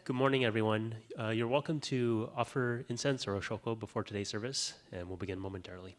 Good morning, everyone. You're welcome to offer incense or oshoko before today's service, and we'll begin momentarily.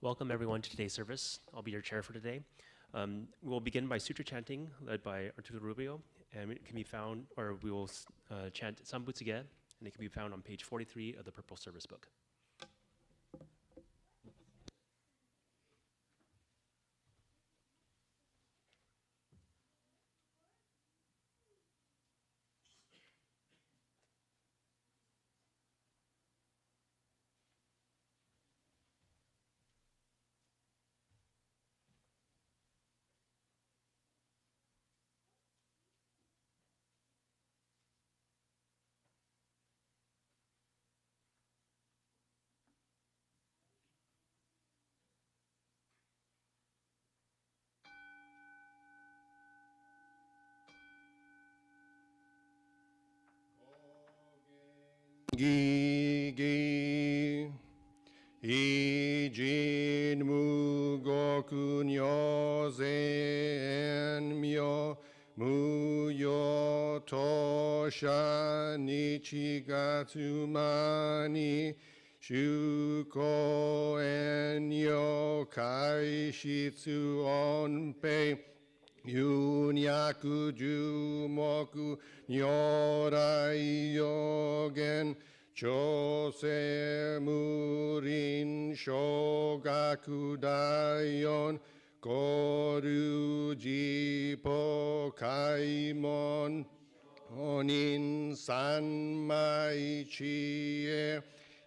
Welcome everyone to today's service. I'll be your chair for today. We'll begin by sutra chanting led by Arturo Rubio, and it can be found, or we will chant Sambutsuge, and it can be found on page 43 of the Purple Service Book. Gi Ijin Mugoku Nyo Zen Myo Muyo Tosha Nichigatsu Mani Shuko Enyo Kaishitsu Onpei Yunyaku Jumoku Nyorai Yogen Chose Murin Shogaku Daion Koru Jipo Kaimon Onin Sanmai Chie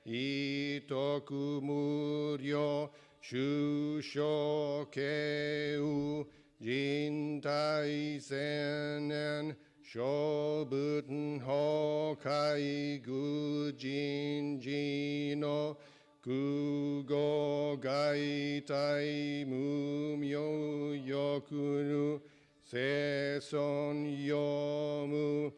Itoku Muryo Shusho Keu Jintai Senen Shobuten Hokai Gujin Jino Kugo Gaitai Mumyo Yokunu Seson Yomu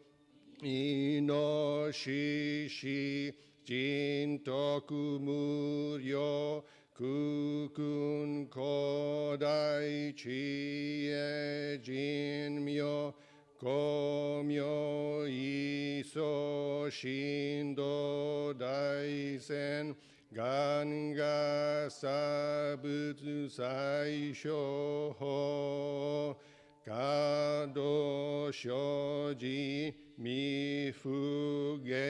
Ino Shishi Jintoku Muryo Kukun Kodai Chie Jinmyo Komyo Iso Shindo Daisen Ganga Sabutsu Saisho Ho Kado Shoji Mifuge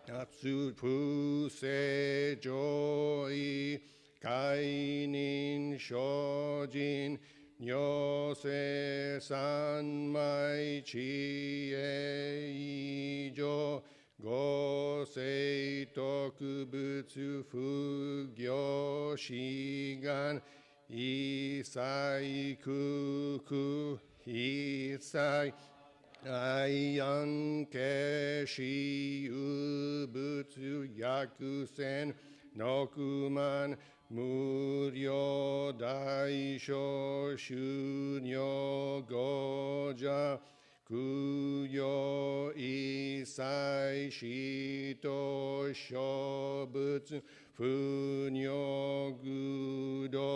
Atsupu Se Joi Kainin Shojin Nyose Sanmai Chie Ijo Gosei Tokubutsu Fugyo Shigan Isai Kuku Isai Ayan Keshi Ubutsu Yakusen Nokuman Muryo Daisho Shunyo Goja Kuyo Isai Shito Shobutsu Funyo Gudo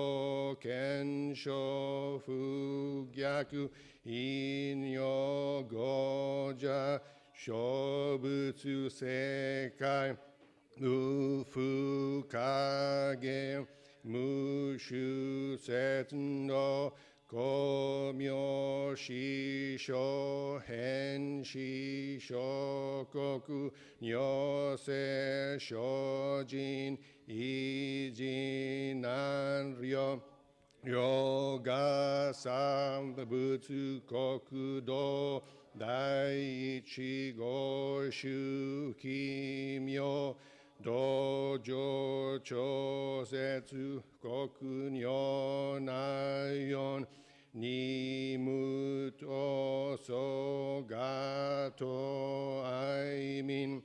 Kensho Fugyaku Inyo Goja Shobutsu Sekai Mufu Kage Mushu Setno Komyo Shisho Henshi Shokoku Nyose Shojin Ijin Nanryo Yoga Sambutsu Kokudo Daiichi Goshu Kimyo Dojo Chosetsu Koku Nyo Nayon Nimuto Sogato Aimin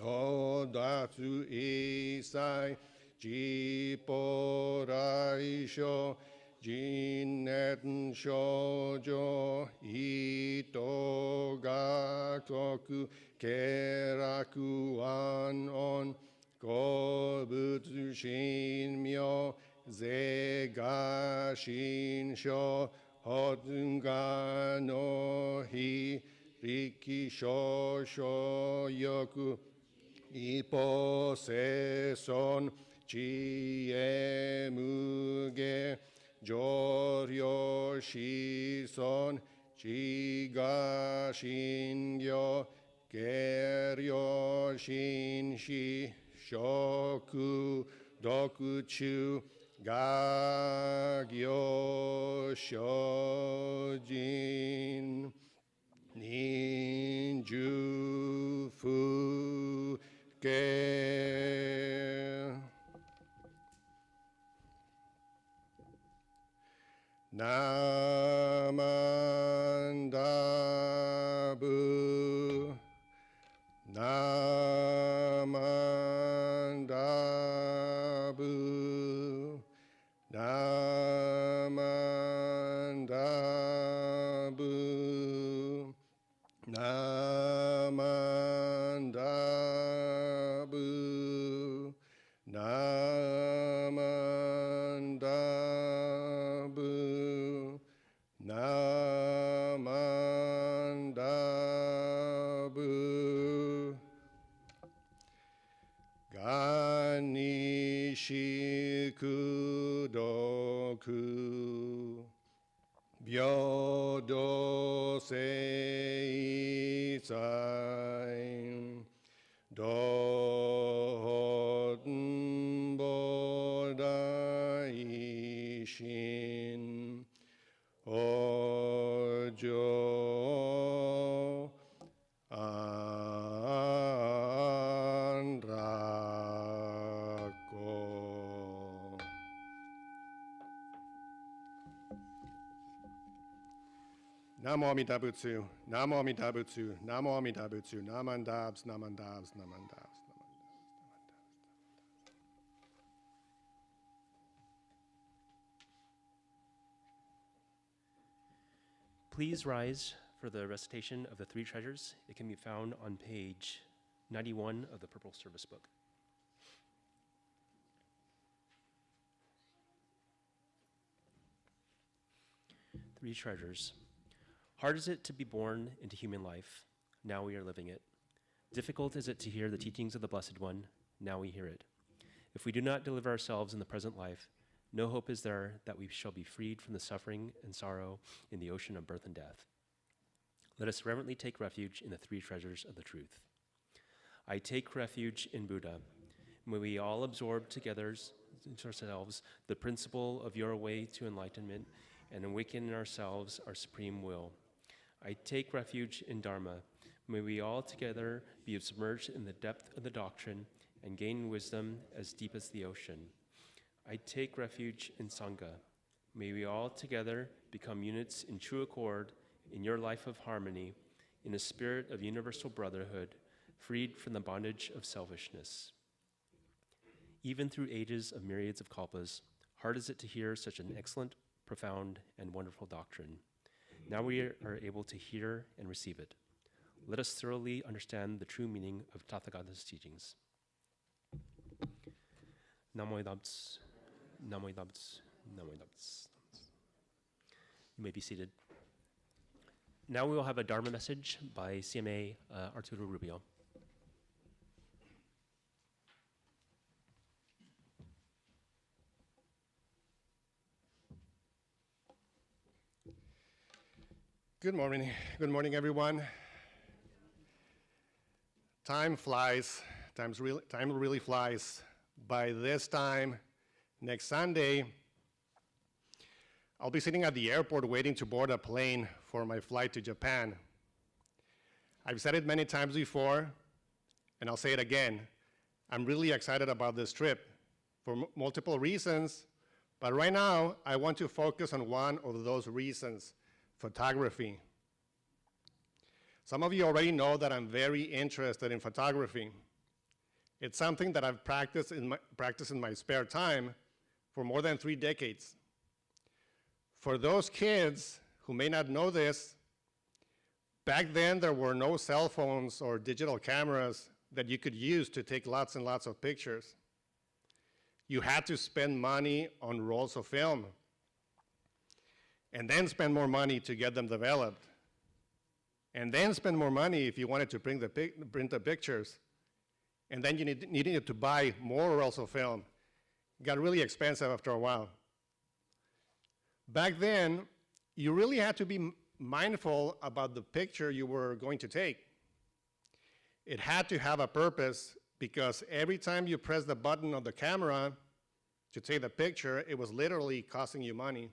Odatsu Isai Jipo Raisho Jinnet Shoujo Ito Gakoku Keraku An On Kobutsu Shinmyo Zega Shinsho Hotunga no Hi Riki Shosho Yoku Ipo Seson 知恵無下上領子孫自我心行下領心死食毒中我行精進人寿福家ナマンダブナマンダブナマンダブナマンダブナマンダブナマンダブがにしくどく平等性在道菩提心お浄安楽ナモアミダ仏、ナモアミダ仏、ナモアミダ仏、ナマンダーブス、ナマンダーブス、ナマンダーブス。Please rise for the recitation of the three treasures. It can be found on page 91 of the Purple Service Book. Three treasures. Hard is it to be born into human life. Now we are living it. Difficult is it to hear the teachings of the Blessed One. Now we hear it. If we do not deliver ourselves in the present life, no hope is there that we shall be freed from the suffering and sorrow in the ocean of birth and death. Let us reverently take refuge in the three treasures of the truth. I take refuge in Buddha. May we all absorb together into ourselves the principle of your way to enlightenment and awaken in ourselves our supreme will. I take refuge in Dharma. May we all together be submerged in the depth of the doctrine and gain wisdom as deep as the ocean. I take refuge in Sangha. May we all together become units in true accord in your life of harmony, in a spirit of universal brotherhood, freed from the bondage of selfishness. Even through ages of myriads of kalpas, hard is it to hear such an excellent, profound, and wonderful doctrine. Now we are able to hear and receive it. Let us thoroughly understand the true meaning of Tathagata's teachings. Namo Idabts. Namo Idabts, Namo Idabts. You may be seated. Now we will have a Dharma message by CMA Arturo Rubio. Good morning everyone. Time flies, time really flies. By this time, next Sunday, I'll be sitting at the airport waiting to board a plane for my flight to Japan. I've said it many times before, and I'll say it again. I'm really excited about this trip for multiple reasons, but right now, I want to focus on one of those reasons, photography. Some of you already know that I'm very interested in photography. It's something that I've practiced in my spare time for more than 3 decades. For those kids who may not know this, back then there were no cell phones or digital cameras that you could use to take lots and lots of pictures. You had to spend money on rolls of film and then spend more money to get them developed. And then spend more money if you wanted to print the pictures. And then you needed to buy more rolls of film got really expensive after a while. Back then, you really had to be mindful about the picture you were going to take. It had to have a purpose because every time you press the button on the camera to take the picture, it was literally costing you money.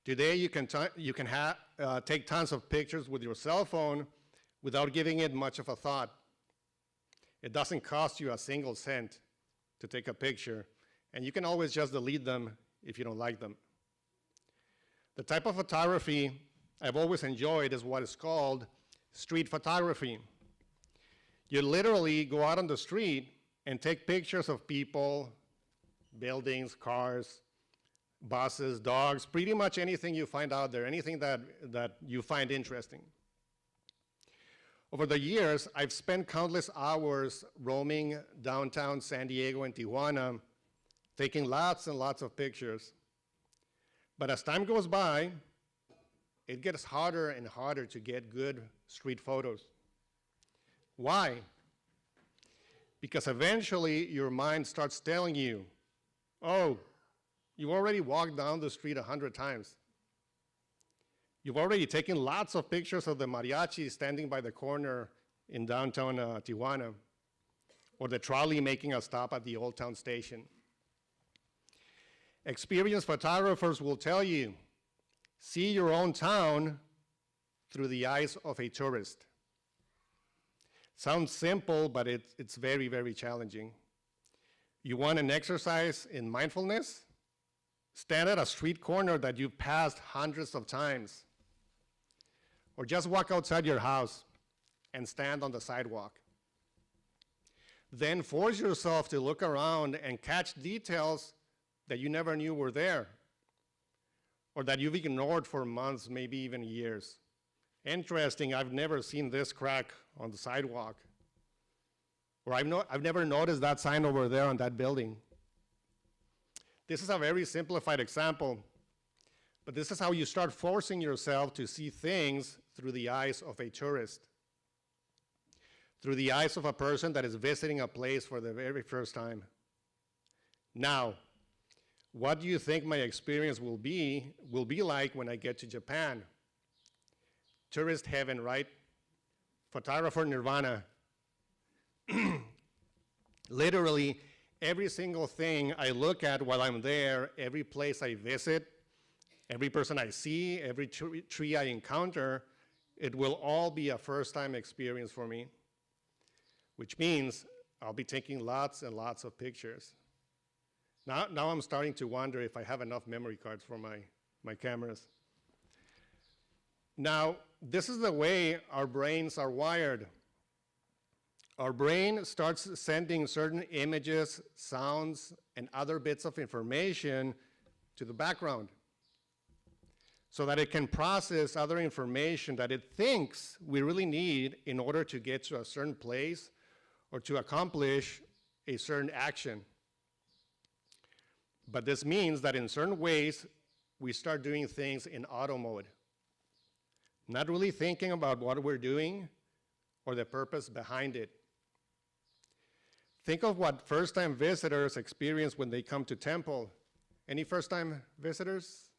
Today, you can take tons of pictures with your cell phone without giving it much of a thought. It doesn't cost you a single cent to take a picture, and you can always just delete them if you don't like them. The type of photography I've always enjoyed is what is called street photography. You literally go out on the street and take pictures of people, buildings, cars, buses, dogs, pretty much anything you find out there, anything that you find interesting. Over the years, I've spent countless hours roaming downtown San Diego and Tijuana, taking lots and lots of pictures. But as time goes by, it gets harder and harder to get good street photos. Why? Because eventually your mind starts telling you, oh, you've already walked down the street 100 times. You've already taken lots of pictures of the mariachi standing by the corner in downtown Tijuana, or the trolley making a stop at the Old Town Station. Experienced photographers will tell you, see your own town through the eyes of a tourist. Sounds simple, but it's very, very challenging. You want an exercise in mindfulness? Stand at a street corner that you've passed hundreds of times. Or just walk outside your house and stand on the sidewalk. Then force yourself to look around and catch details that you never knew were there, or that you've ignored for months, maybe even years. Interesting, I've never seen this crack on the sidewalk. Or I've never noticed that sign over there on that building. This is a very simplified example, but this is how you start forcing yourself to see things through the eyes of a tourist, through the eyes of a person that is visiting a place for the very first time. Now, what do you think my experience will be like when I get to Japan? Tourist heaven, right? Photographer nirvana. Literally, every single thing I look at while I'm there, every place I visit, every person I see, every tree I encounter, it will all be a first-time experience for me, which means I'll be taking lots and lots of pictures. Now I'm starting to wonder if I have enough memory cards for my cameras. Now, this is the way our brains are wired. Our brain starts sending certain images, sounds, and other bits of information to the background so that it can process other information that it thinks we really need in order to get to a certain place or to accomplish a certain action. But this means that in certain ways, we start doing things in auto mode, not really thinking about what we're doing or the purpose behind it. Think of what first-time visitors experience when they come to temple. Any first-time visitors?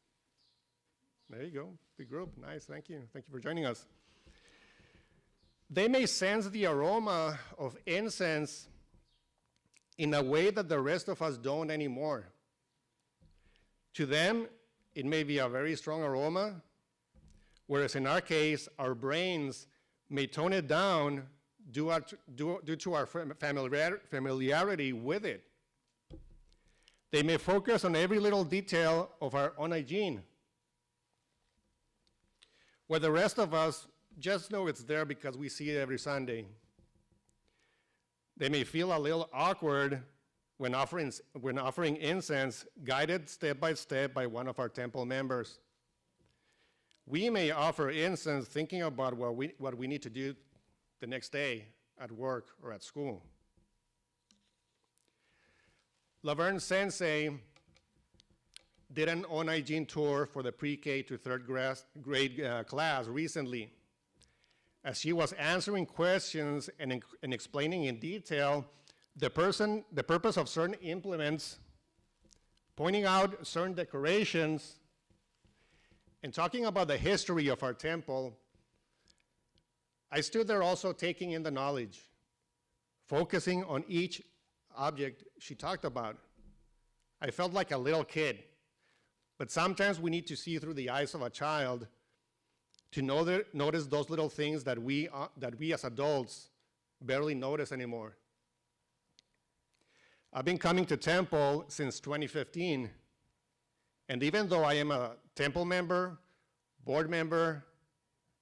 There you go, big group, nice, thank you. Thank you for joining us. They may sense the aroma of incense in a way that the rest of us don't anymore. To them, it may be a very strong aroma, whereas in our case, our brains may tone it down due to our familiarity with it. They may focus on every little detail of our own hygiene, where the rest of us just know it's there because we see it every Sunday. They may feel a little awkward when offering incense, guided step by step by one of our temple members. We may offer incense thinking about what we need to do the next day at work or at school. Laverne Sensei did an on hygiene tour for the pre-K to third grade class recently. As she was answering questions and explaining in detail the purpose of certain implements, pointing out certain decorations, and talking about the history of our temple, I stood there also taking in the knowledge, focusing on each object she talked about. I felt like a little kid, but sometimes we need to see through the eyes of a child to notice those little things that we as adults barely notice anymore. I've been coming to temple since 2015, and even though I am a temple member, board member,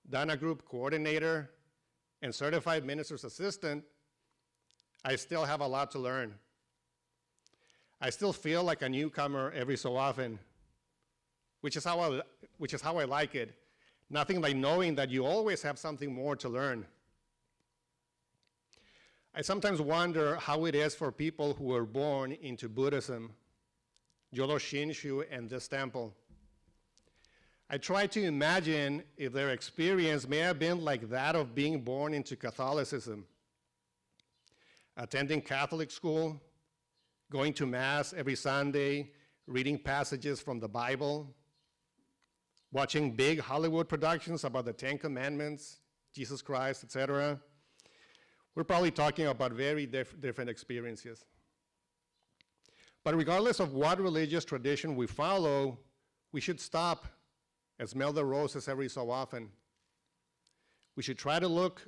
Dharma group coordinator, and certified minister's assistant, I still have a lot to learn. I still feel like a newcomer every so often, which is how I like it. Nothing like knowing that you always have something more to learn. I sometimes wonder how it is for people who were born into Buddhism, Jodo Shinshu, and this temple. I try to imagine if their experience may have been like that of being born into Catholicism, attending Catholic school, going to Mass every Sunday, reading passages from the Bible, watching big Hollywood productions about the Ten Commandments, Jesus Christ, etc. We're probably talking about very different experiences. But regardless of what religious tradition we follow, we should stop and smell the roses every so often. We should try to look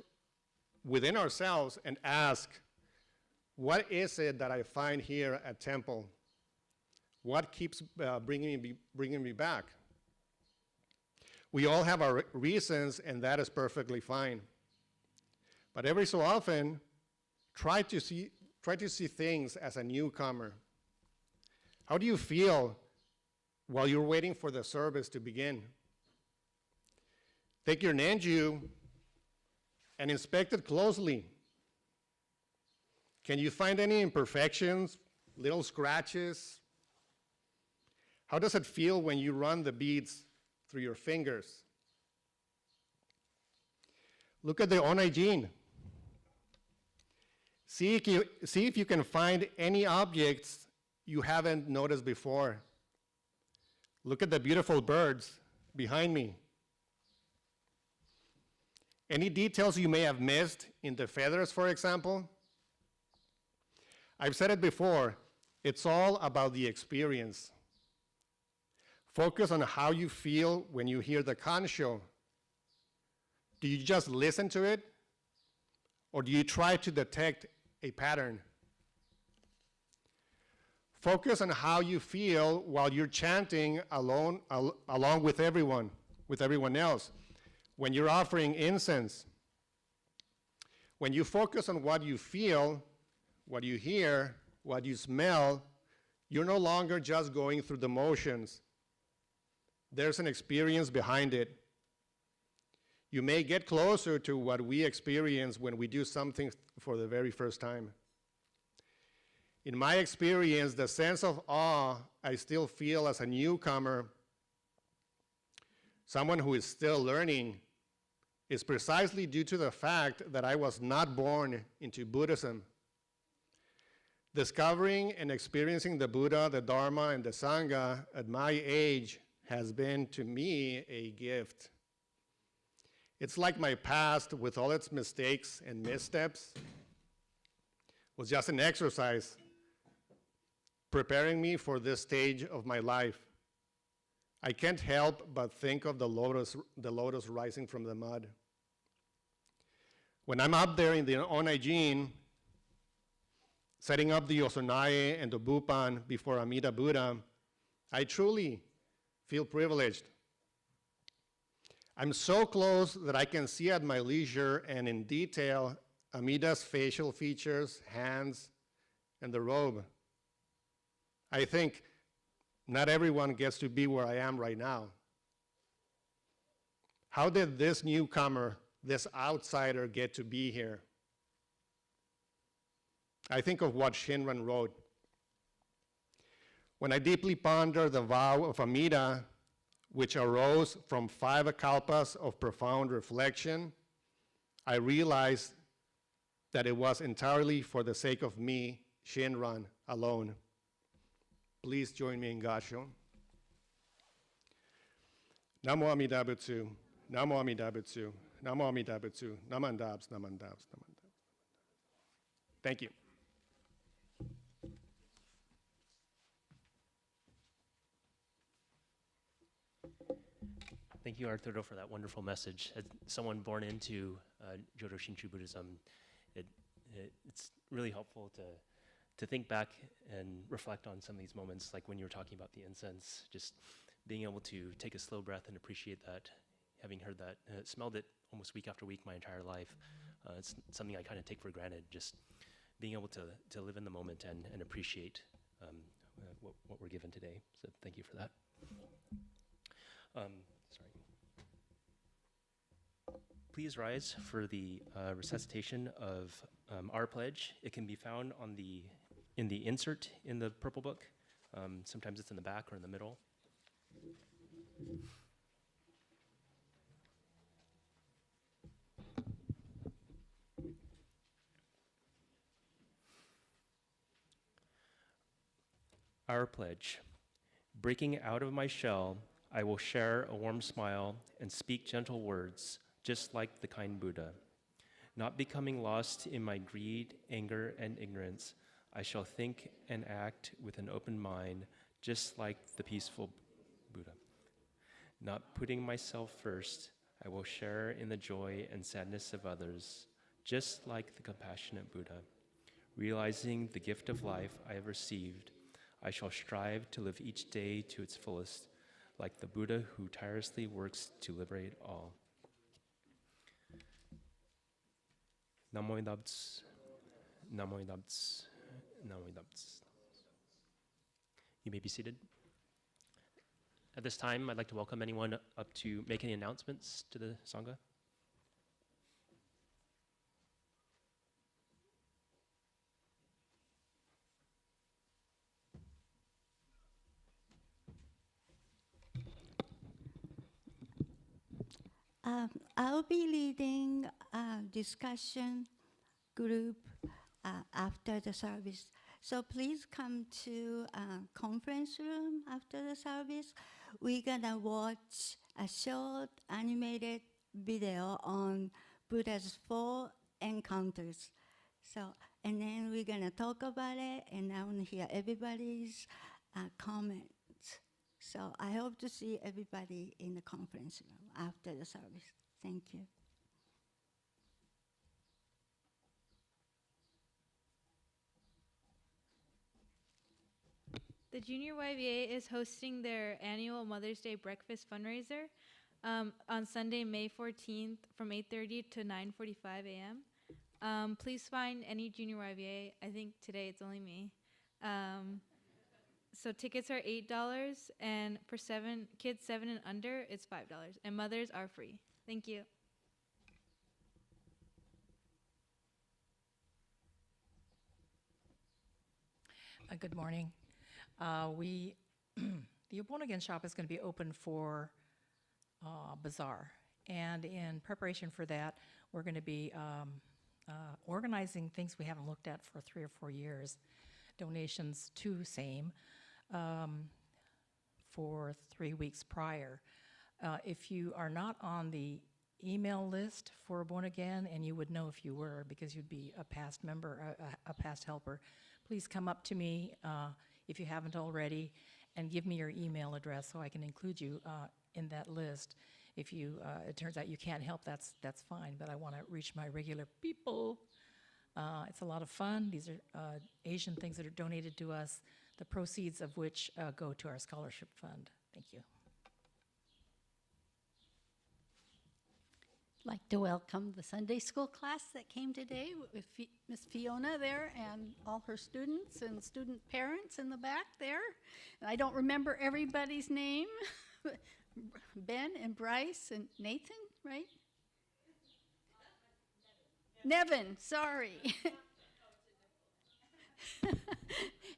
within ourselves and ask, what is it that I find here at temple? What keeps bringing me back? We all have our reasons, and that is perfectly fine. But every so often, try to see things as a newcomer. How do you feel while you're waiting for the service to begin? Take your Nanju and inspect it closely. Can you find any imperfections, little scratches? How does it feel when you run the beads through your fingers? Look at the Onai-jin. See if you can find any objects you haven't noticed before. Look at the beautiful birds behind me. Any details you may have missed in the feathers, for example? I've said it before, it's all about the experience. Focus on how you feel when you hear the Kansho. Do you just listen to it? Or do you try to detect a pattern? Focus on how you feel while you're chanting along with everyone else. When you're offering incense, when you focus on what you feel, what you hear, what you smell, you're no longer just going through the motions. There's an experience behind it. You may get closer to what we experience when we do something for the very first time. In my experience, the sense of awe I still feel as a newcomer, someone who is still learning, is precisely due to the fact that I was not born into Buddhism. Discovering and experiencing the Buddha, the Dharma, and the Sangha at my age has been, to me, a gift. It's like my past, with all its mistakes and missteps, was just an exercise preparing me for this stage of my life. I can't help but think of the lotus rising from the mud. When I'm up there in the Onai-jin, setting up the Osunae and the Bupan before Amida Buddha, I truly feel privileged. I'm so close that I can see at my leisure and in detail Amida's facial features, hands, and the robe. I think not everyone gets to be where I am right now. How did this newcomer, this outsider, get to be here? I think of what Shinran wrote. When I deeply ponder the vow of Amida, which arose from 5 kalpas of profound reflection, I realized that it was entirely for the sake of me, Shinran, alone. Please join me in Gassho. Namo Amida Butsu, Namo Amida Butsu, Namo Amida Butsu, Namandabs, Namandabs, Namandabs. Thank you. Thank you, Arturo, for that wonderful message. As someone born into Jodo Shinshu Buddhism, it's really helpful to think back and reflect on some of these moments, like when you were talking about the incense, just being able to take a slow breath and appreciate that, having heard that, smelled it almost week after week my entire life. It's something I kind of take for granted, just being able to live in the moment and appreciate what we're given today. So thank you for that. Sorry. Please rise for the recitation of our pledge. It can be found in the insert in the purple book. Sometimes it's in the back or in the middle. Our pledge. Breaking out of my shell, I will share a warm smile and speak gentle words, just like the kind Buddha. Not becoming lost in my greed, anger, and ignorance, I shall think and act with an open mind, just like the peaceful Buddha. Not putting myself first, I will share in the joy and sadness of others, just like the compassionate Buddha. Realizing the gift of life I have received, I shall strive to live each day to its fullest, like the Buddha who tirelessly works to liberate all. Namo Dabts, Namo Dabts, Namo Dabts. You may be seated. At this time, I'd like to welcome anyone up to make any announcements to the Sangha. I'll be leading a discussion group after the service. So please come to conference room after the service. We're gonna watch a short animated video on Buddha's 4 encounters. So, and then we're gonna talk about it, and I wanna hear everybody's comments. So I hope to see everybody in the conference room after the service. Thank you. The Junior YVA is hosting their annual Mother's Day breakfast fundraiser on Sunday, May 14th from 8:30 to 9:45 a.m. Please find any Junior YVA. I think today it's only me. So tickets are $8, and for kids 7 and under, it's $5, and mothers are free. Thank you. Good morning. The Obonagen shop is going to be open for Bazaar, and in preparation for that, we're going to be organizing things we haven't looked at for 3 or 4 years. Donations to same for 3 weeks prior. If you are not on the email list for Obonagen, and you would know if you were because you'd be a past member, a past helper, please come up to me if you haven't already, and give me your email address so I can include you in that list. If it turns out you can't help, that's fine, but I want to reach my regular people. It's a lot of fun. These are Asian things that are donated to us, the proceeds of which go to our scholarship fund. Thank you. I'd like to welcome the Sunday school class that came today with Miss Fiona there and all her students and student parents in the back there. And I don't remember everybody's name. Ben and Bryce and Nathan, right? Nevin, sorry.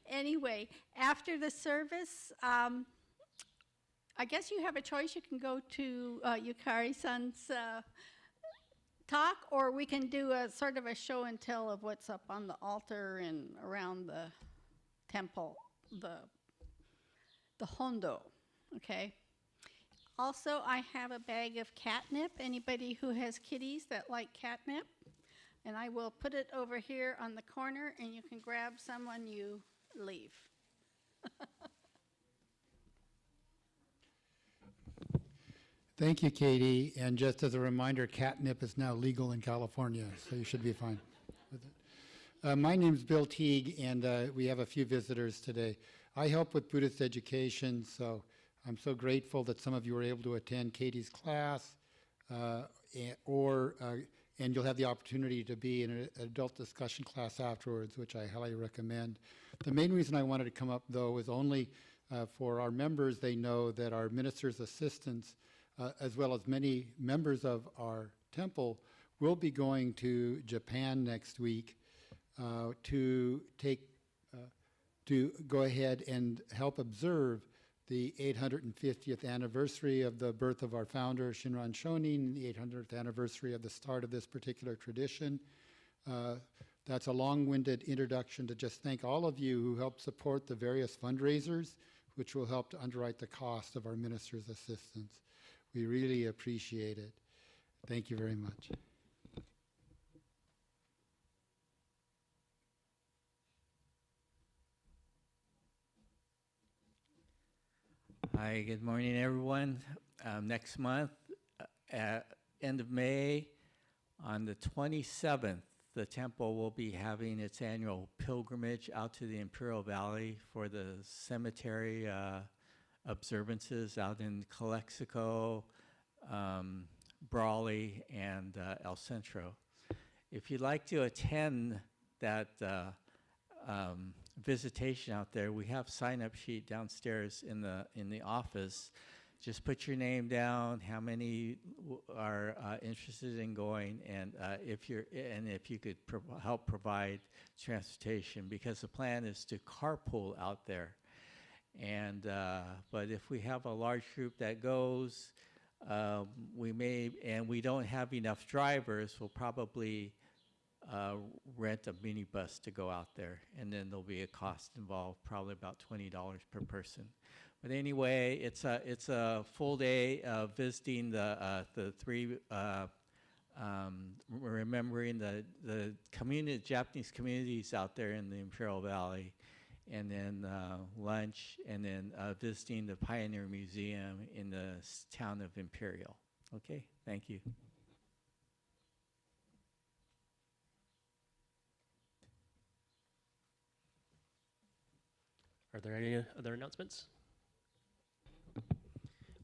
Anyway, after the service, I guess you have a choice. You can go to Yukari-san's talk, or we can do a sort of a show and tell of what's up on the altar and around the temple, the hondo, okay? Also, I have a bag of catnip. Anybody who has kitties that like catnip? And I will put it over here on the corner, and you can grab some when you leave. Thank you, Katie. And just as a reminder, catnip is now legal in California, so you should be fine with it. My name is Bill Teague, and we have a few visitors today. I help with Buddhist education, so I'm so grateful that some of you were able to attend Katie's class, and you'll have the opportunity to be in an adult discussion class afterwards, which I highly recommend. The main reason I wanted to come up, though, is only for our members. They know that our minister's assistants, as well as many members of our temple, will be going to Japan next week to go ahead and help observe the 850th anniversary of the birth of our founder, Shinran Shonin, the 800th anniversary of the start of this particular tradition. That's a long-winded introduction to just thank all of you who helped support the various fundraisers, which will help to underwrite the cost of our minister's assistance. We really appreciate it. Thank you very much. Hi, good morning, everyone. Next month, at end of May, on the 27th, the temple will be having its annual pilgrimage out to the Imperial Valley for the cemetery observances out in Calexico, Brawley, and El Centro. If you'd like to attend that visitation out there, we have sign-up sheet downstairs in the office. Just put your name down, how many are interested in going, and if you could help provide transportation, because the plan is to carpool out there. And but if we have a large group that goes, we don't have enough drivers, we'll probably rent a minibus to go out there, and then there'll be a cost involved, probably about $20 per person. But anyway, it's a full day of visiting the three, remembering the Japanese communities out there in the Imperial Valley, and then lunch, and then visiting the Pioneer Museum in the town of Imperial. Okay, thank you. Are there any other announcements?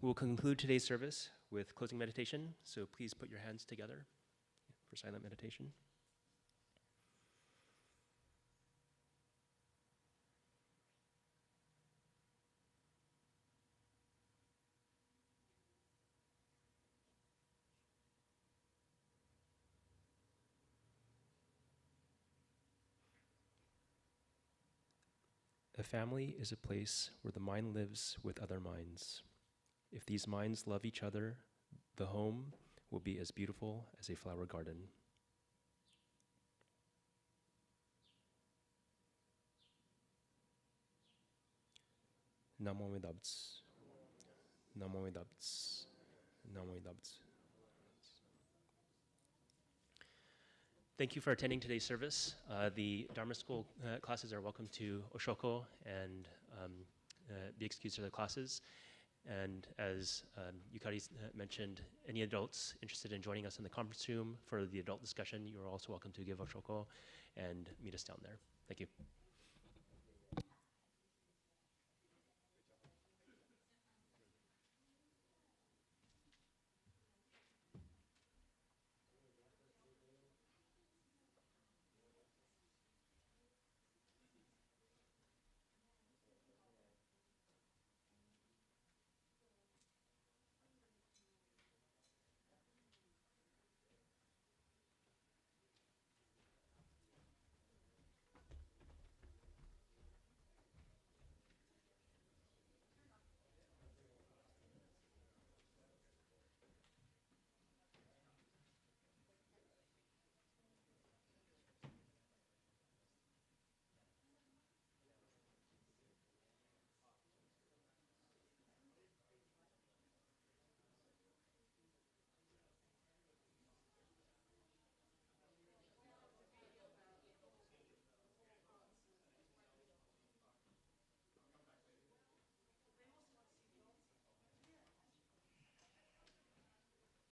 We will conclude today's service with closing meditation, so please put your hands together for silent meditation. A family is a place where the mind lives with other minds. If these minds love each other, the home will be as beautiful as a flower garden. Namo Medabts. Namo Medabts. Namo Medabts. Thank you for attending today's service. The Dharma School classes are welcome to Oshoko and be excused for their classes. And as Yukari mentioned, any adults interested in joining us in the conference room for the adult discussion, you're also welcome to give Oshoko and meet us down there. Thank you.